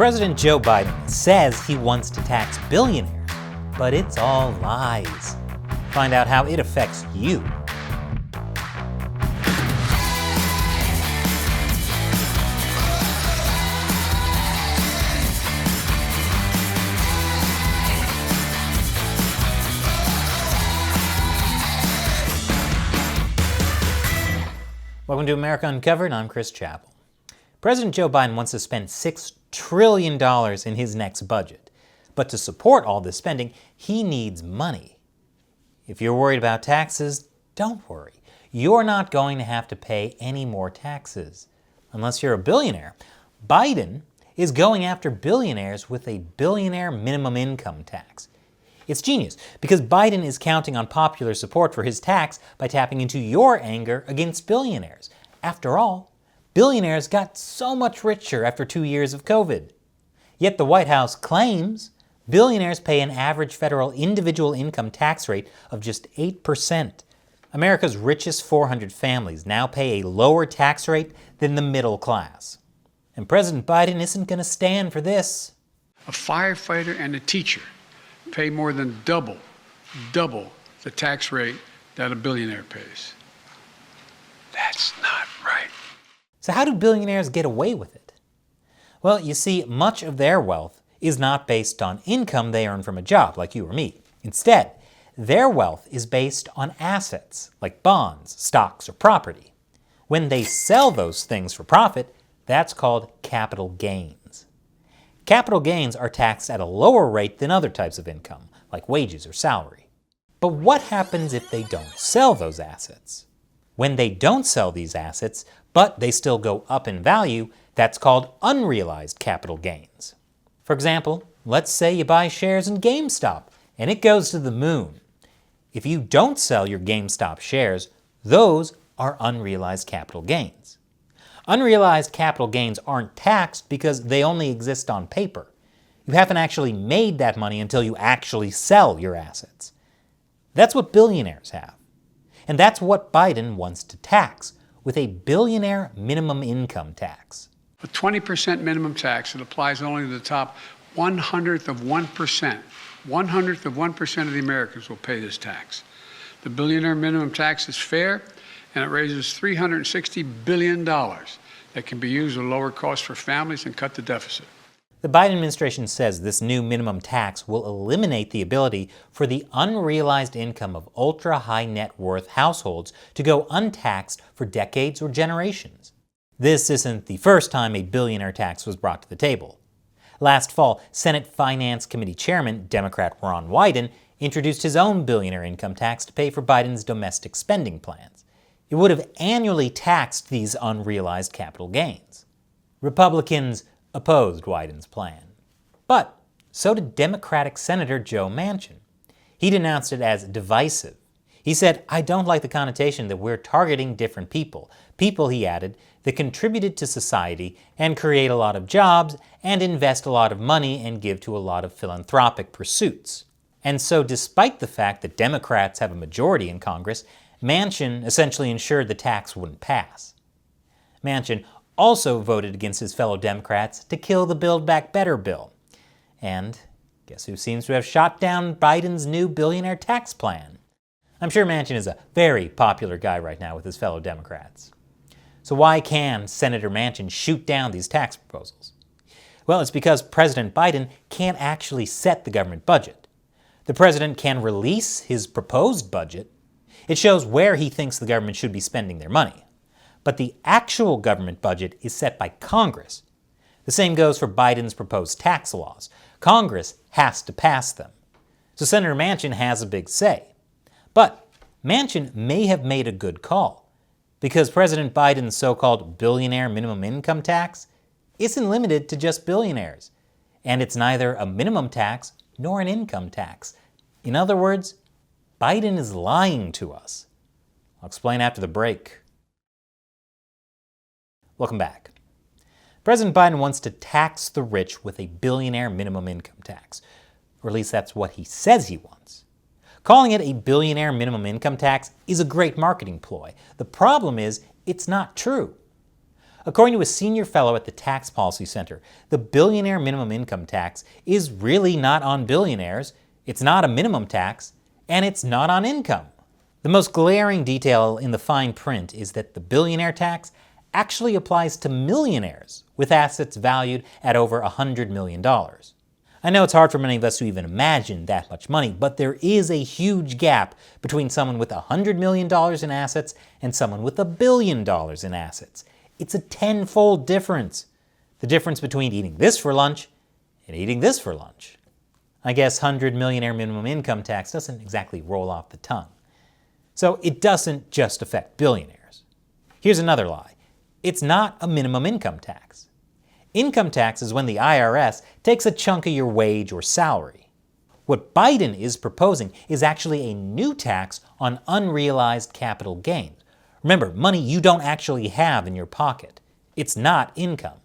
President Joe Biden says he wants to tax billionaires, but it's all lies. Find out how it affects you. Welcome to America Uncovered. I'm Chris Chappell. President Joe Biden wants to spend $6 trillion in his next budget. But to support all this spending, he needs money. If you're worried about taxes, don't worry. You're not going to have to pay any more taxes. Unless you're a billionaire. Biden is going after billionaires with a billionaire minimum income tax. It's genius, because Biden is counting on popular support for his tax by tapping into your anger against billionaires. After all, billionaires got so much richer after 2 years of COVID. Yet the White House claims billionaires pay an average federal individual income tax rate of just 8%. America's richest 400 families now pay a lower tax rate than the middle class. And President Biden isn't going to stand for this. A firefighter and a teacher pay more than double the tax rate that a billionaire pays. That's not right. So how do billionaires get away with it? Well, you see, much of their wealth is not based on income they earn from a job, like you or me. Instead, their wealth is based on assets, like bonds, stocks, or property. When they sell those things for profit, that's called capital gains. Capital gains are taxed at a lower rate than other types of income, like wages or salary. But what happens if they don't sell those assets? When they don't sell these assets, but they still go up in value, that's called unrealized capital gains. For example, let's say you buy shares in GameStop, and it goes to the moon. If you don't sell your GameStop shares, those are unrealized capital gains. Unrealized capital gains aren't taxed because they only exist on paper. You haven't actually made that money until you actually sell your assets. That's what billionaires have. And that's what Biden wants to tax with a billionaire minimum income tax. A 20% minimum tax that applies only to the top 1/100th of 1%. 1/100th of 1% of the Americans will pay this tax. The billionaire minimum tax is fair, and it raises $360 billion that can be used to lower costs for families and cut the deficit. The Biden administration says this new minimum tax will eliminate the ability for the unrealized income of ultra-high net worth households to go untaxed for decades or generations. This isn't the first time a billionaire tax was brought to the table. Last fall, Senate Finance Committee Chairman, Democrat Ron Wyden, introduced his own billionaire income tax to pay for Biden's domestic spending plans. It would have annually taxed these unrealized capital gains. Republicans opposed Wyden's plan. But so did Democratic Senator Joe Manchin. He denounced it as divisive. He said, "I don't like the connotation that we're targeting different people. People," he added, "that contributed to society and create a lot of jobs and invest a lot of money and give to a lot of philanthropic pursuits." And so despite the fact that Democrats have a majority in Congress, Manchin essentially ensured the tax wouldn't pass. Manchin also voted against his fellow Democrats to kill the Build Back Better bill. And guess who seems to have shot down Biden's new billionaire tax plan? I'm sure Manchin is a very popular guy right now with his fellow Democrats. So why can Senator Manchin shoot down these tax proposals? Well, it's because President Biden can't actually set the government budget. The president can release his proposed budget. It shows where he thinks the government should be spending their money. But the actual government budget is set by Congress. The same goes for Biden's proposed tax laws. Congress has to pass them. So Senator Manchin has a big say. But Manchin may have made a good call, because President Biden's so-called billionaire minimum income tax isn't limited to just billionaires. And it's neither a minimum tax nor an income tax. In other words, Biden is lying to us. I'll explain after the break. Welcome back. President Biden wants to tax the rich with a billionaire minimum income tax, or at least that's what he says he wants. Calling it a billionaire minimum income tax is a great marketing ploy. The problem is, it's not true. According to a senior fellow at the Tax Policy Center, the billionaire minimum income tax is really not on billionaires, it's not a minimum tax, and it's not on income. The most glaring detail in the fine print is that the billionaire tax actually applies to millionaires with assets valued at over $100 million. I know it's hard for many of us to even imagine that much money, but there is a huge gap between someone with $100 million in assets and someone with $1 billion in assets. It's a tenfold difference. The difference between eating this for lunch and eating this for lunch. I guess 100 millionaire minimum income tax doesn't exactly roll off the tongue. So it doesn't just affect billionaires. Here's another lie. It's not a minimum income tax. Income tax is when the IRS takes a chunk of your wage or salary. What Biden is proposing is actually a new tax on unrealized capital gains. Remember, money you don't actually have in your pocket. It's not income.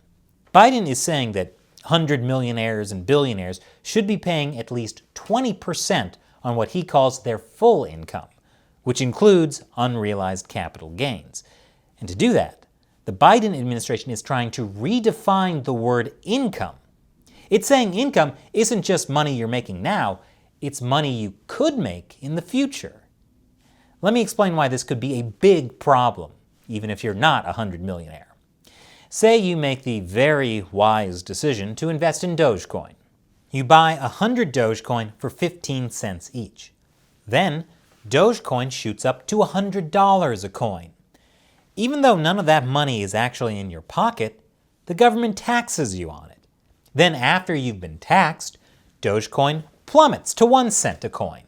Biden is saying that 100 millionaires and billionaires should be paying at least 20% on what he calls their full income, which includes unrealized capital gains. And to do that, the Biden administration is trying to redefine the word income. It's saying income isn't just money you're making now, it's money you could make in the future. Let me explain why this could be a big problem, even if you're not a 100 millionaire. Say you make the very wise decision to invest in Dogecoin. You buy 100 Dogecoin for 15 cents each. Then, Dogecoin shoots up to $100 a coin. Even though none of that money is actually in your pocket, the government taxes you on it. Then after you've been taxed, Dogecoin plummets to 1 cent a coin.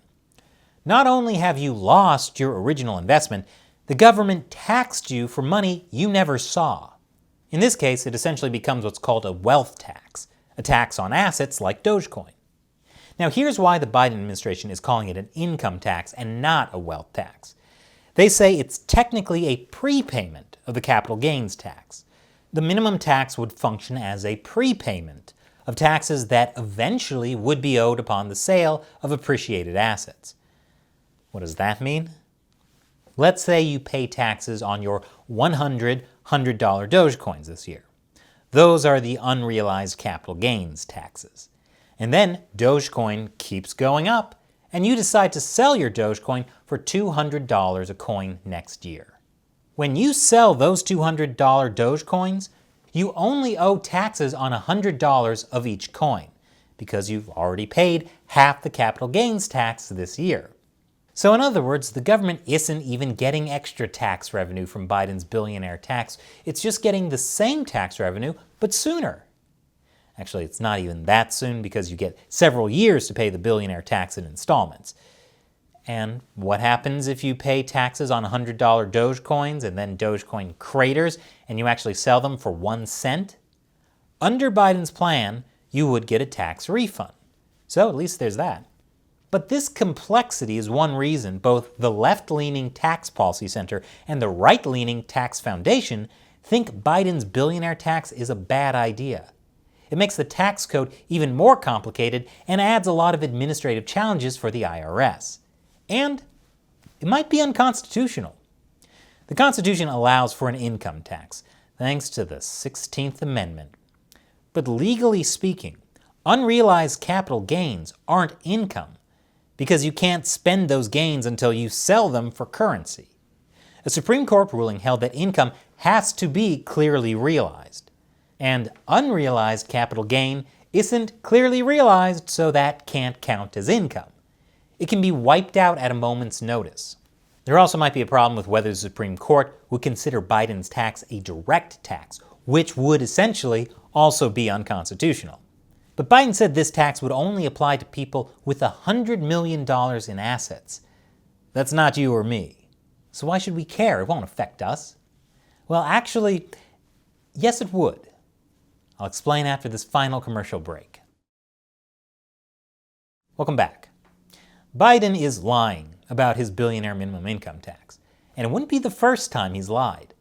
Not only have you lost your original investment, the government taxed you for money you never saw. In this case, it essentially becomes what's called a wealth tax, a tax on assets like Dogecoin. Now here's why the Biden administration is calling it an income tax and not a wealth tax. They say it's technically a prepayment of the capital gains tax. The minimum tax would function as a prepayment of taxes that eventually would be owed upon the sale of appreciated assets. What does that mean? Let's say you pay taxes on your $100 Dogecoins this year. Those are the unrealized capital gains taxes. And then Dogecoin keeps going up, and you decide to sell your Dogecoin for $200 a coin next year. When you sell those $200 Dogecoins, you only owe taxes on $100 of each coin, because you've already paid half the capital gains tax this year. So in other words, the government isn't even getting extra tax revenue from Biden's billionaire tax. It's just getting the same tax revenue, but sooner. Actually, it's not even that soon because you get several years to pay the billionaire tax in installments. And what happens if you pay taxes on $100 Dogecoins and then Dogecoin craters and you actually sell them for 1 cent? Under Biden's plan, you would get a tax refund. So at least there's that. But this complexity is one reason both the left-leaning Tax Policy Center and the right-leaning Tax Foundation think Biden's billionaire tax is a bad idea. It makes the tax code even more complicated and adds a lot of administrative challenges for the IRS. And it might be unconstitutional. The Constitution allows for an income tax, thanks to the 16th Amendment. But legally speaking, unrealized capital gains aren't income, because you can't spend those gains until you sell them for currency. A Supreme Court ruling held that income has to be clearly realized. And unrealized capital gain isn't clearly realized, so that can't count as income. It can be wiped out at a moment's notice. There also might be a problem with whether the Supreme Court would consider Biden's tax a direct tax, which would essentially also be unconstitutional. But Biden said this tax would only apply to people with $100 million in assets. That's not you or me. So why should we care? It won't affect us. Well, actually, yes it would. I'll explain after this final commercial break. Welcome back. Biden is lying about his billionaire minimum income tax, and it wouldn't be the first time he's lied.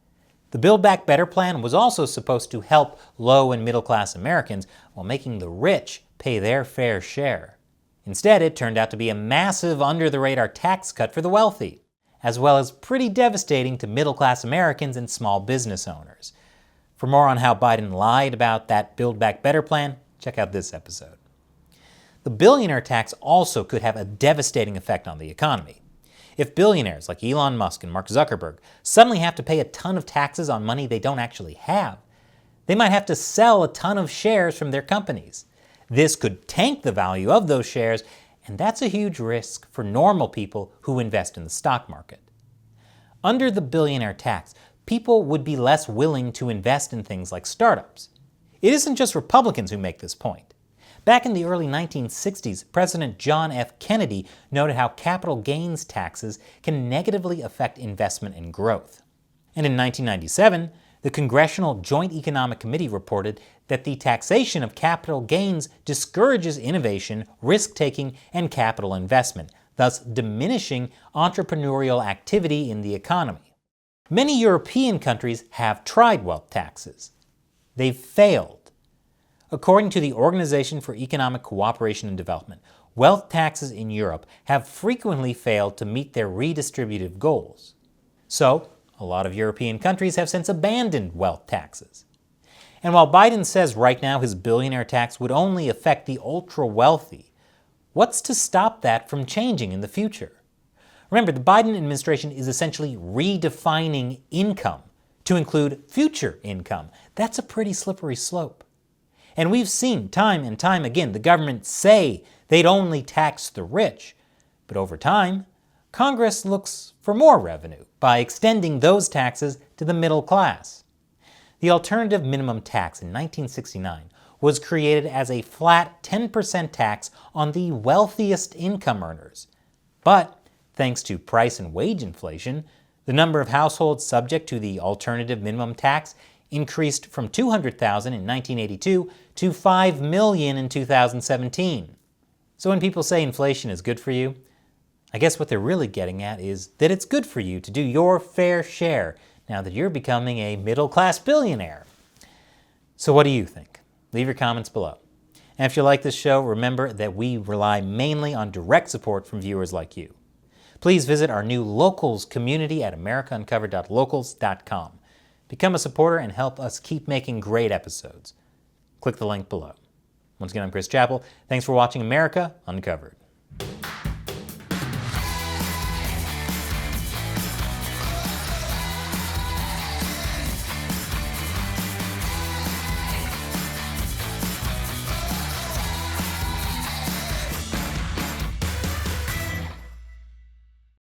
The Build Back Better plan was also supposed to help low and middle class Americans while making the rich pay their fair share. Instead, it turned out to be a massive under-the-radar tax cut for the wealthy, as well as pretty devastating to middle class Americans and small business owners. For more on how Biden lied about that Build Back Better plan, check out this episode. The billionaire tax also could have a devastating effect on the economy. If billionaires like Elon Musk and Mark Zuckerberg suddenly have to pay a ton of taxes on money they don't actually have, they might have to sell a ton of shares from their companies. This could tank the value of those shares, and that's a huge risk for normal people who invest in the stock market. Under the billionaire tax, people would be less willing to invest in things like startups. It isn't just Republicans who make this point. Back in the early 1960s, President John F. Kennedy noted how capital gains taxes can negatively affect investment and growth. And in 1997, the Congressional Joint Economic Committee reported that the taxation of capital gains discourages innovation, risk-taking, and capital investment, thus diminishing entrepreneurial activity in the economy. Many European countries have tried wealth taxes. They've failed. According to the Organization for Economic Cooperation and Development, wealth taxes in Europe have frequently failed to meet their redistributive goals. So, a lot of European countries have since abandoned wealth taxes. And while Biden says right now his billionaire tax would only affect the ultra-wealthy, what's to stop that from changing in the future? Remember, the Biden administration is essentially redefining income to include future income. That's a pretty slippery slope. And we've seen time and time again the government say they'd only tax the rich, but over time, Congress looks for more revenue by extending those taxes to the middle class. The alternative minimum tax in 1969 was created as a flat 10% tax on the wealthiest income earners. But thanks to price and wage inflation, the number of households subject to the alternative minimum tax increased from 200,000 in 1982 to 5 million in 2017. So when people say inflation is good for you, I guess what they're really getting at is that it's good for you to do your fair share now that you're becoming a middle-class billionaire. So what do you think? Leave your comments below. And if you like this show, remember that we rely mainly on direct support from viewers like you. Please visit our new Locals community at americauncovered.locals.com. Become a supporter and help us keep making great episodes. Click the link below. Once again, I'm Chris Chappell. Thanks for watching America Uncovered.